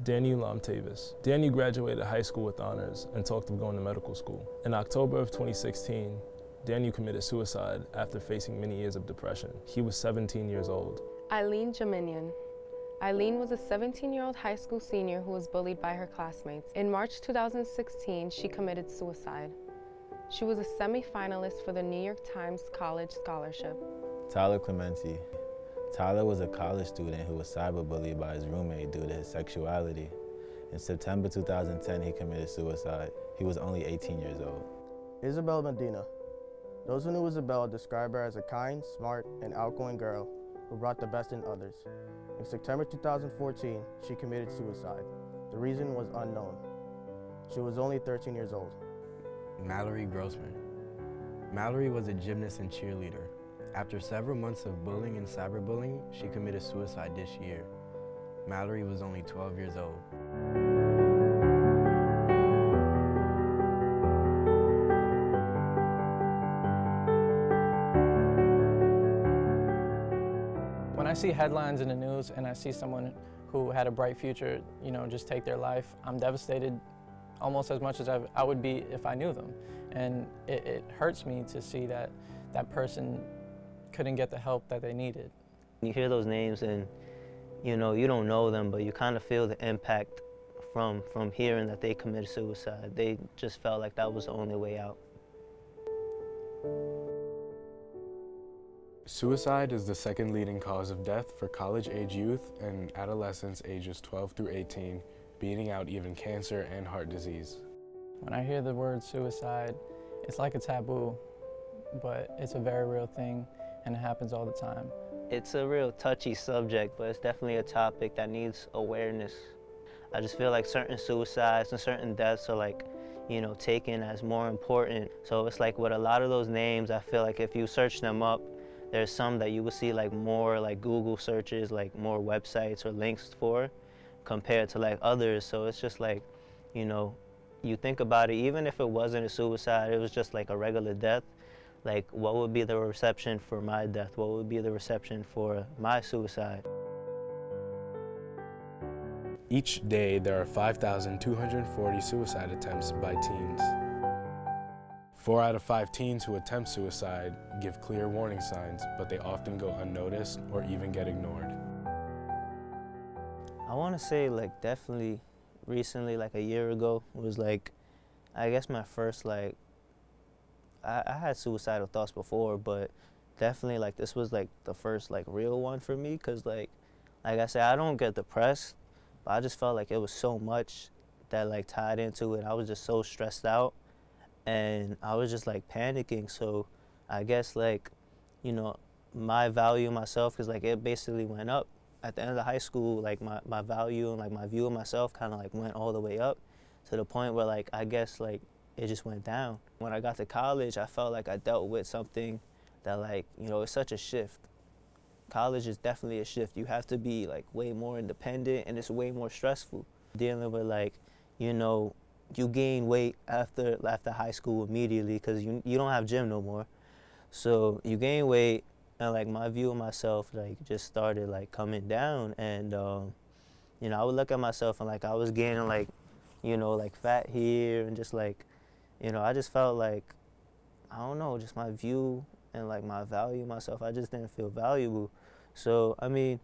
Daniel Tavis. Daniel graduated high school with honors and talked of going to medical school. In October of 2016, Daniel committed suicide after facing many years of depression. He was 17 years old. Eileen Jaminian. Eileen was a 17-year-old high school senior who was bullied by her classmates. In March 2016, she committed suicide. She was a semi-finalist for the New York Times College Scholarship. Tyler Clementi. Tyler was a college student who was cyberbullied by his roommate due to his sexuality. In September 2010, he committed suicide. He was only 18 years old. Isabel Medina. Those who knew Isabel described her as a kind, smart, and outgoing girl who brought the best in others. In September 2014, she committed suicide. The reason was unknown. She was only 13 years old. Mallory Grossman. Mallory was a gymnast and cheerleader. After several months of bullying and cyberbullying, she committed suicide this year. Mallory was only 12 years old. When I see headlines in the news and I see someone who had a bright future, just take their life, I'm devastated almost as much as I would be if I knew them. And it hurts me to see that that person couldn't get the help that they needed. You hear those names and you don't know them, but you kind of feel the impact from hearing that they committed suicide. They just felt like that was the only way out. Suicide is the second leading cause of death for college-age youth and adolescents ages 12 through 18, beating out even cancer and heart disease. When I hear the word suicide, it's like a taboo, but it's a very real thing and it happens all the time. It's a real touchy subject, but it's definitely a topic that needs awareness. I just feel like certain suicides and certain deaths are taken as more important. So it's like with a lot of those names, I feel like if you search them up, there's some that you would see more Google searches, more websites or links for, compared to others. So it's just you think about it, even if it wasn't a suicide, it was just a regular death, what would be the reception for my death? What would be the reception for my suicide? Each day, there are 5,240 suicide attempts by teens. 4 out of 5 teens who attempt suicide give clear warning signs, but they often go unnoticed or even get ignored. I want to say definitely recently, a year ago, was I guess my first I had suicidal thoughts before, but definitely this was the first real one for me, because like I said, I don't get depressed, but I just felt like it was so much that tied into it. I was just so stressed out and I was just panicking. So I guess my value of myself, because it basically went up at the end of the high school. My value and my view of myself kind of went all the way up to the point where I guess it just went down. When I got to college, I felt like I dealt with something that it's such a shift. College is definitely a shift. You have to be way more independent, and it's way more stressful. Dealing with you gain weight after high school immediately, because you don't have gym no more. So you gain weight, and my view of myself just started coming down. And I would look at myself and I was gaining fat here, and just I just felt I don't know, just my view and my value of myself, I just didn't feel valuable. So I mean,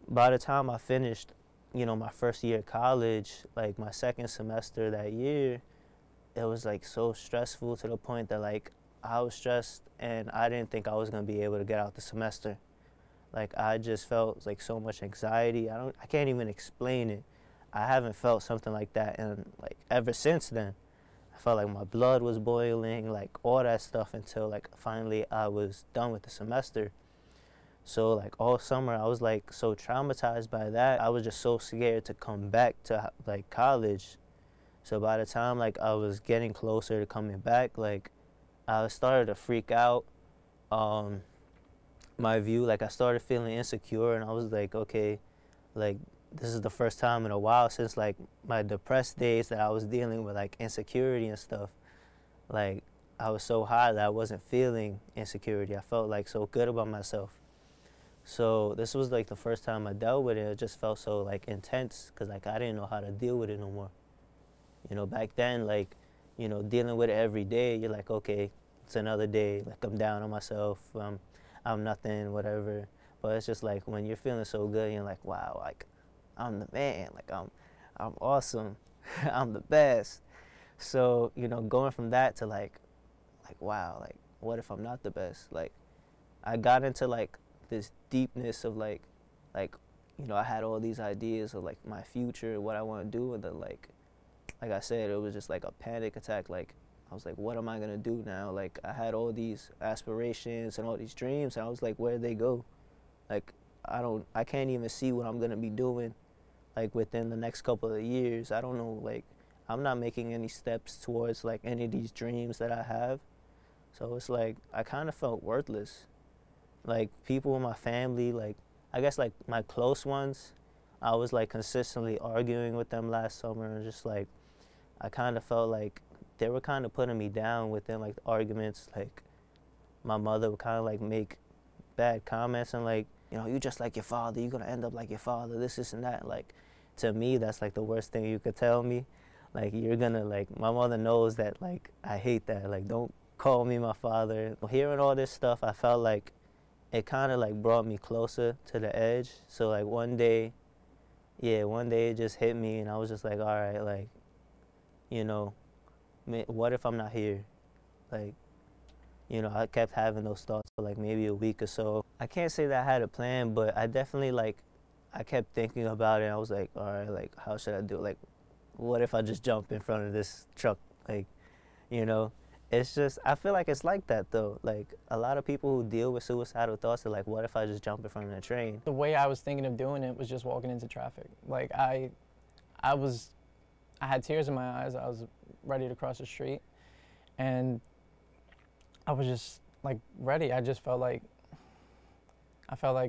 by the time I finished my first year of college, my second semester that year, it was so stressful to the point that I was stressed and I didn't think I was gonna be able to get out the semester. I just felt so much anxiety. I can't even explain it. I haven't felt something like that in ever since then. I felt my blood was boiling, all that stuff, until finally I was done with the semester. So all summer I was so traumatized by that. I was just so scared to come back to college. So by the time I was getting closer to coming back, I started to freak out. My view, I started feeling insecure, and I was okay, this is the first time in a while since my depressed days that I was dealing with insecurity and stuff. I was so high that I wasn't feeling insecurity. I felt so good about myself. So this was like the first time I dealt with it. It just felt so like intense because like I didn't know how to deal with it no more. You know, back then, like, you know, dealing with it every day, you're like, okay, it's another day. Like I'm down on myself. I'm nothing, whatever. But it's just like when you're feeling so good, you're like, wow, like I'm the man. Like I'm awesome. I'm the best. So, you know, going from that to like wow, like what if I'm not the best? Like I got into like this deepness of like you know, I had all these ideas of like my future, what I want to do, and then like I said, it was just like a panic attack. Like I was like, what am I gonna do now? Like I had all these aspirations and all these dreams, and I was like, where'd they go? Like I can't even see what I'm gonna be doing like within the next couple of years. I don't know, like I'm not making any steps towards like any of these dreams that I have. So it's like I kind of felt worthless. Like people in my family, like I guess like my close ones, I was like consistently arguing with them last summer, and just like I kind of felt like they were kind of putting me down within like the arguments. Like my mother would kind of like make bad comments and like, you know, you just like your father, you're gonna end up like your father, this and that. Like to me, that's like the worst thing you could tell me. Like you're gonna like, my mother knows that like I hate that. Like don't call me my father. Hearing all this stuff, I felt like it kind of like brought me closer to the edge. So like one day it just hit me, and I was just like, all right, like, you know, what if I'm not here? Like, you know, I kept having those thoughts for like maybe a week or so. I can't say that I had a plan, but I definitely like, I kept thinking about it. I was like, all right, like, how should I do it? Like, what if I just jump in front of this truck? Like, you know, it's just, I feel like it's like that though. Like a lot of people who deal with suicidal thoughts are like, what if I just jump in front of the train? The way I was thinking of doing it was just walking into traffic. Like I had tears in my eyes. I was ready to cross the street, and I was just like ready. I felt like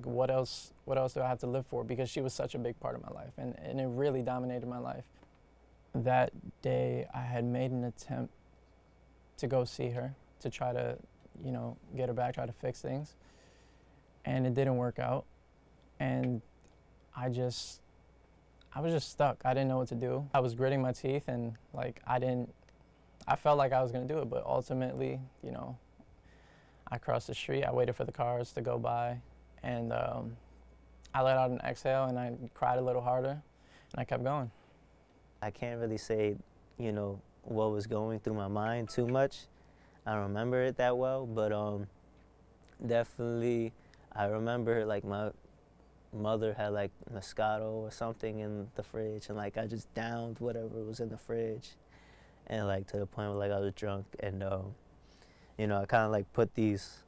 what else do I have to live for? Because she was such a big part of my life, and it really dominated my life. That day I had made an attempt to go see her, to try to, you know, get her back, try to fix things. And it didn't work out. And I was just stuck. I didn't know what to do. I was gritting my teeth, and like I felt like I was gonna do it, but ultimately, you know, I crossed the street, I waited for the cars to go by, and I let out an exhale, and I cried a little harder, and I kept going. I can't really say, you know, what was going through my mind too much. I don't remember it that well, but definitely I remember like my mother had like Moscato or something in the fridge, and like I just downed whatever was in the fridge, and like to the point where like I was drunk, and you know, I kind of like put these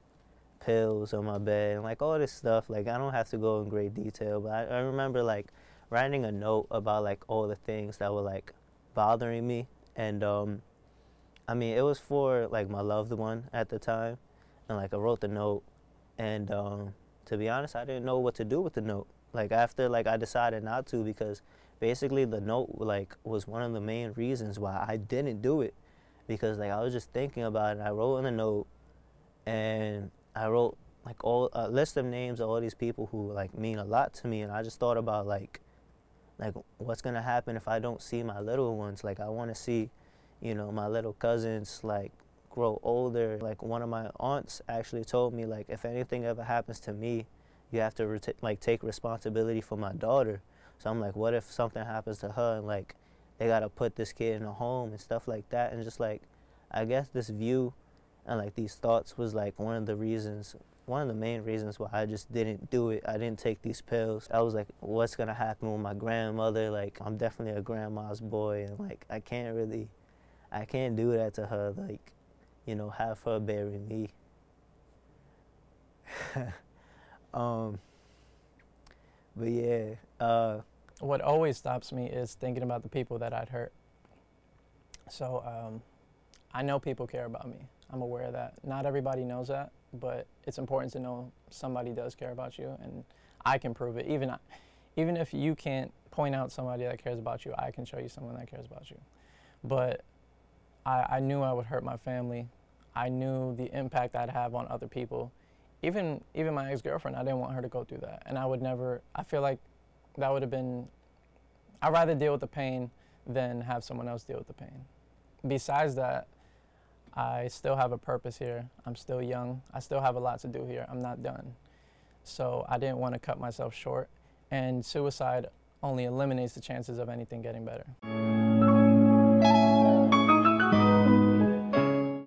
pills on my bed and like all this stuff. Like I don't have to go in great detail, but I remember like writing a note about like all the things that were like bothering me. And I mean, it was for like my loved one at the time, and like I wrote the note, and to be honest, I didn't know what to do with the note. Like after like I decided not to, because basically the note like was one of the main reasons why I didn't do it, because like I was just thinking about it. And I wrote in the note, and I wrote like a list of names of all these people who like mean a lot to me, and I just thought about like what's gonna happen if I don't see my little ones. Like I want to see, you know, my little cousins like grow older. Like one of my aunts actually told me like, if anything ever happens to me, you have to like take responsibility for my daughter. So I'm like, what if something happens to her and like they gotta put this kid in a home and stuff like that? And just like, I guess this view and like these thoughts was like one of the main reasons why I just didn't do it. I didn't take these pills. I was like, what's gonna happen with my grandmother? Like I'm definitely a grandma's boy, and like I can't do that to her. Like, you know, have her bury me. But yeah. What always stops me is thinking about the people that I'd hurt. So I know people care about me. I'm aware of that. Not everybody knows that, but it's important to know somebody does care about you, and I can prove it. Even if you can't point out somebody that cares about you, I can show you someone that cares about you. But I knew I would hurt my family. I knew the impact I'd have on other people even my ex-girlfriend, I didn't want her to go through that. And I would never, I feel like that would have been, I'd rather deal with the pain than have someone else deal with the pain. Besides that, I still have a purpose here. I'm still young. I still have a lot to do here. I'm not done. So I didn't want to cut myself short. And suicide only eliminates the chances of anything getting better.